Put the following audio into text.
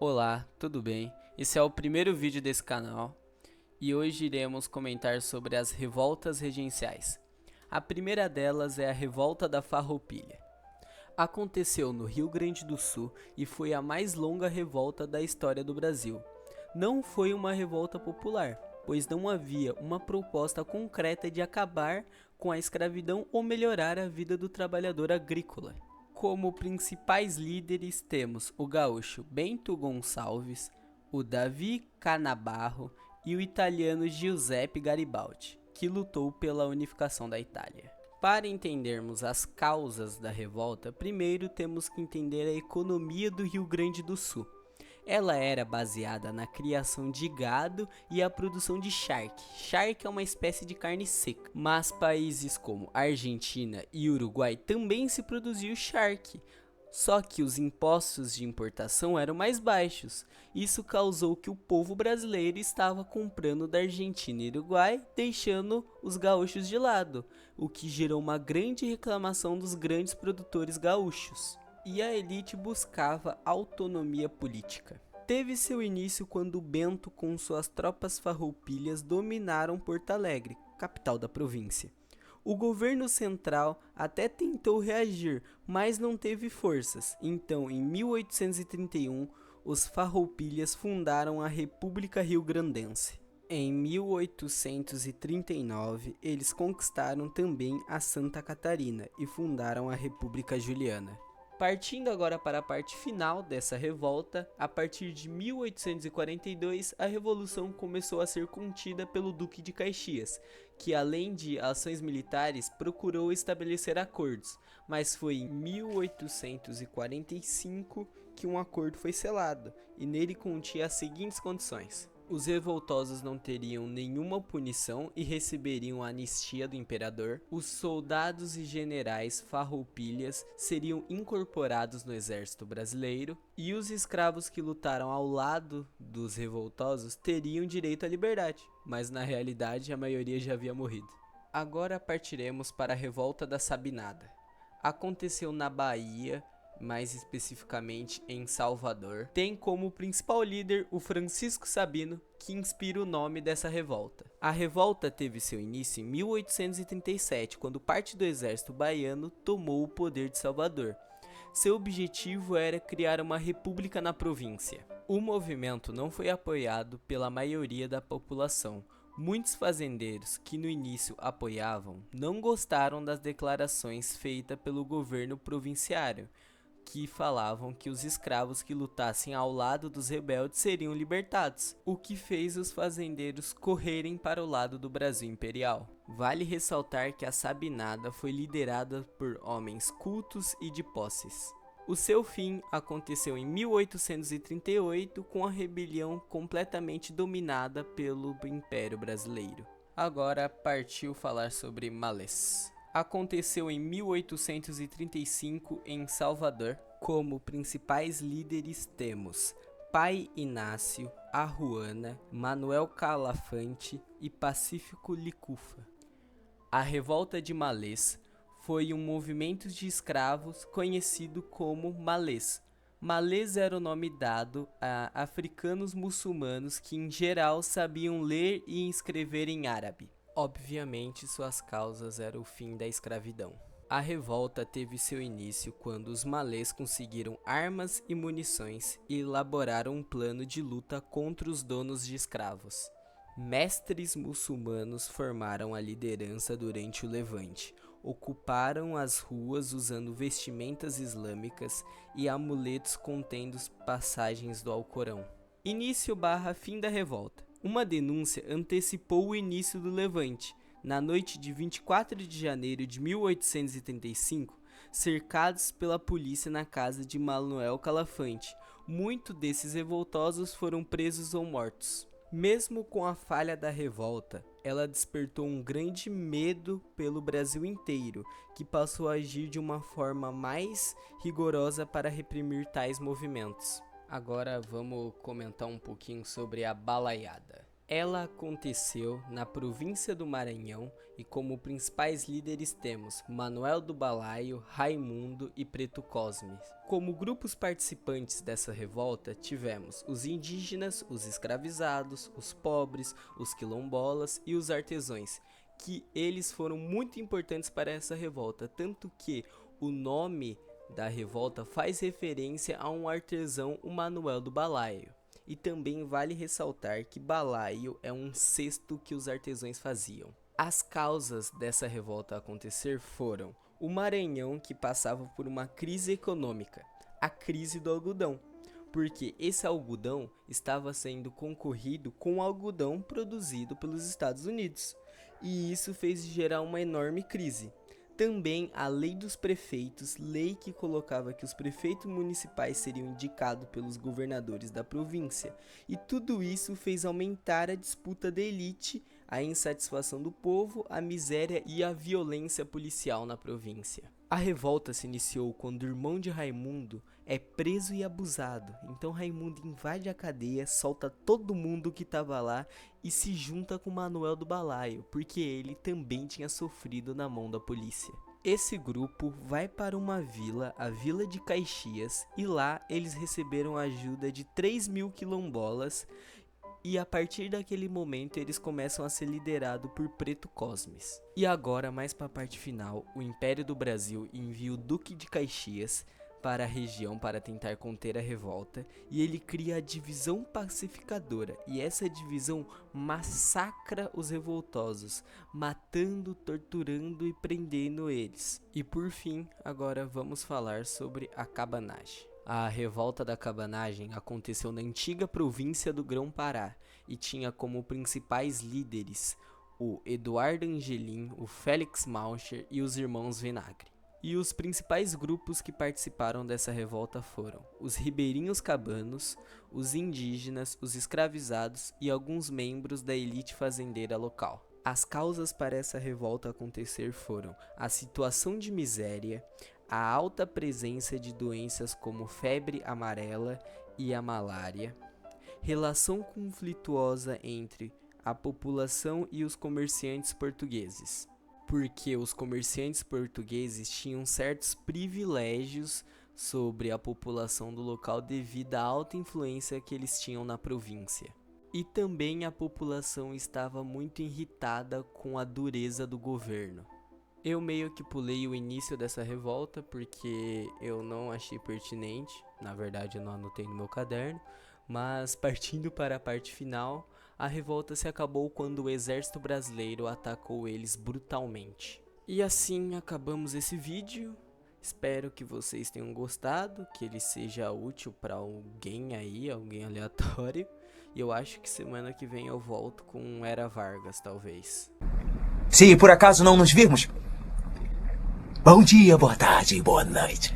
Olá, tudo bem? Esse é o primeiro vídeo desse canal e hoje iremos comentar sobre as revoltas regenciais. A primeira delas é a Revolta da Farroupilha. Aconteceu no Rio Grande do Sul e foi a mais longa revolta da história do Brasil. Não foi uma revolta popular, pois não havia uma proposta concreta de acabar com a escravidão ou melhorar a vida do trabalhador agrícola. Como principais líderes temos o gaúcho Bento Gonçalves, o Davi Canabarro e o italiano Giuseppe Garibaldi, que lutou pela unificação da Itália. Para entendermos as causas da revolta, primeiro temos que entender a economia do Rio Grande do Sul. Ela era baseada na criação de gado e a produção de charque. Charque é uma espécie de carne seca, mas países como Argentina e Uruguai também se produziu charque. Só que os impostos de importação eram mais baixos. Isso causou que o povo brasileiro estava comprando da Argentina e Uruguai, deixando os gaúchos de lado, o que gerou uma grande reclamação dos grandes produtores gaúchos. E a elite buscava autonomia política. Teve seu início quando Bento com suas tropas farroupilhas dominaram Porto Alegre, capital da província. O governo central até tentou reagir, mas não teve forças. Então, em 1831, os farroupilhas fundaram a República Rio-Grandense. Em 1839, eles conquistaram também a Santa Catarina e fundaram a República Juliana. Partindo agora para a parte final dessa revolta, a partir de 1842, a revolução começou a ser contida pelo Duque de Caxias, que além de ações militares, procurou estabelecer acordos, mas foi em 1845 que um acordo foi selado, e nele continha as seguintes condições. Os revoltosos não teriam nenhuma punição e receberiam a anistia do imperador. Os soldados e generais farroupilhas seriam incorporados no exército brasileiro. E os escravos que lutaram ao lado dos revoltosos teriam direito à liberdade, mas na realidade a maioria já havia morrido. Agora partiremos para a Revolta da Sabinada. Aconteceu na Bahia, mais especificamente em Salvador. Tem como principal líder o Francisco Sabino, que inspira o nome dessa revolta. A revolta teve seu início em 1837, quando parte do exército baiano tomou o poder de Salvador. Seu objetivo era criar uma república na província. O movimento não foi apoiado pela maioria da população. Muitos fazendeiros que no início apoiavam não gostaram das declarações feitas pelo governo provinciário, que falavam que os escravos que lutassem ao lado dos rebeldes seriam libertados, o que fez os fazendeiros correrem para o lado do Brasil imperial. Vale ressaltar que a Sabinada foi liderada por homens cultos e de posses. O seu fim aconteceu em 1838 com a rebelião completamente dominada pelo Império Brasileiro. Agora partiu falar sobre Malês. Aconteceu em 1835 em Salvador. Como principais líderes temos Pai Inácio, Arruana, Manuel Calafante e Pacífico Licufa. A Revolta de Malês foi um movimento de escravos conhecido como Malês. Malês era o nome dado a africanos muçulmanos que em geral sabiam ler e escrever em árabe. Obviamente, suas causas eram o fim da escravidão. A revolta teve seu início quando os malês conseguiram armas e munições e elaboraram um plano de luta contra os donos de escravos. Mestres muçulmanos formaram a liderança durante o Levante, ocuparam as ruas usando vestimentas islâmicas e amuletos contendo passagens do Alcorão. Início/fim da revolta. Uma denúncia antecipou o início do Levante. Na noite de 24 de janeiro de 1835, cercados pela polícia na casa de Manuel Calafante, muitos desses revoltosos foram presos ou mortos. Mesmo com a falha da revolta, ela despertou um grande medo pelo Brasil inteiro, que passou a agir de uma forma mais rigorosa para reprimir tais movimentos. Agora vamos comentar um pouquinho sobre a balaiada. Ela aconteceu na província do Maranhão e como principais líderes temos Manuel do Balaio, Raimundo e Preto Cosme. Como grupos participantes dessa revolta tivemos os indígenas, os escravizados, os pobres, os quilombolas e os artesãos, que eles foram muito importantes para essa revolta, tanto que o nome da revolta faz referência a um artesão, o Manuel do Balaio. E também vale ressaltar que balaio é um cesto que os artesãos faziam. As causas dessa revolta acontecer foram o Maranhão, que passava por uma crise econômica, a crise do algodão, porque esse algodão estava sendo concorrido com algodão produzido pelos Estados Unidos, e isso fez gerar uma enorme crise. Também a lei dos prefeitos, lei que colocava que os prefeitos municipais seriam indicados pelos governadores da província. E tudo isso fez aumentar a disputa da elite, a insatisfação do povo, a miséria e a violência policial na província. A revolta se iniciou quando o irmão de Raimundo é preso e abusado. Então Raimundo invade a cadeia, solta todo mundo que estava lá e se junta com Manuel do Balaio, porque ele também tinha sofrido na mão da polícia. Esse grupo vai para uma vila, a Vila de Caxias, e lá eles receberam a ajuda de 3.000 quilombolas, e a partir daquele momento eles começam a ser liderados por Preto Cosmes. E agora, mais para a parte final, o Império do Brasil envia o Duque de Caxias para a região para tentar conter a revolta, e ele cria a divisão pacificadora, e essa divisão massacra os revoltosos, matando, torturando e prendendo eles. E por fim, agora vamos falar sobre a cabanagem. A revolta da cabanagem aconteceu na antiga província do Grão-Pará e tinha como principais líderes o Eduardo Angelim, o Félix Malcher e os irmãos Vinagre. E os principais grupos que participaram dessa revolta foram os ribeirinhos cabanos, os indígenas, os escravizados e alguns membros da elite fazendeira local. As causas para essa revolta acontecer foram a situação de miséria, a alta presença de doenças como febre amarela e a malária, relação conflituosa entre a população e os comerciantes portugueses, porque os comerciantes portugueses tinham certos privilégios sobre a população do local devido à alta influência que eles tinham na província. E também a população estava muito irritada com a dureza do governo. Eu meio que pulei o início dessa revolta porque eu não achei pertinente, na verdade eu não anotei no meu caderno, mas partindo para a parte final, a revolta se acabou quando o exército brasileiro atacou eles brutalmente. E assim acabamos esse vídeo, espero que vocês tenham gostado, que ele seja útil para alguém aí, alguém aleatório, e eu acho que semana que vem eu volto com Era Vargas, talvez. Se por acaso não nos virmos, bom dia, boa tarde e boa noite.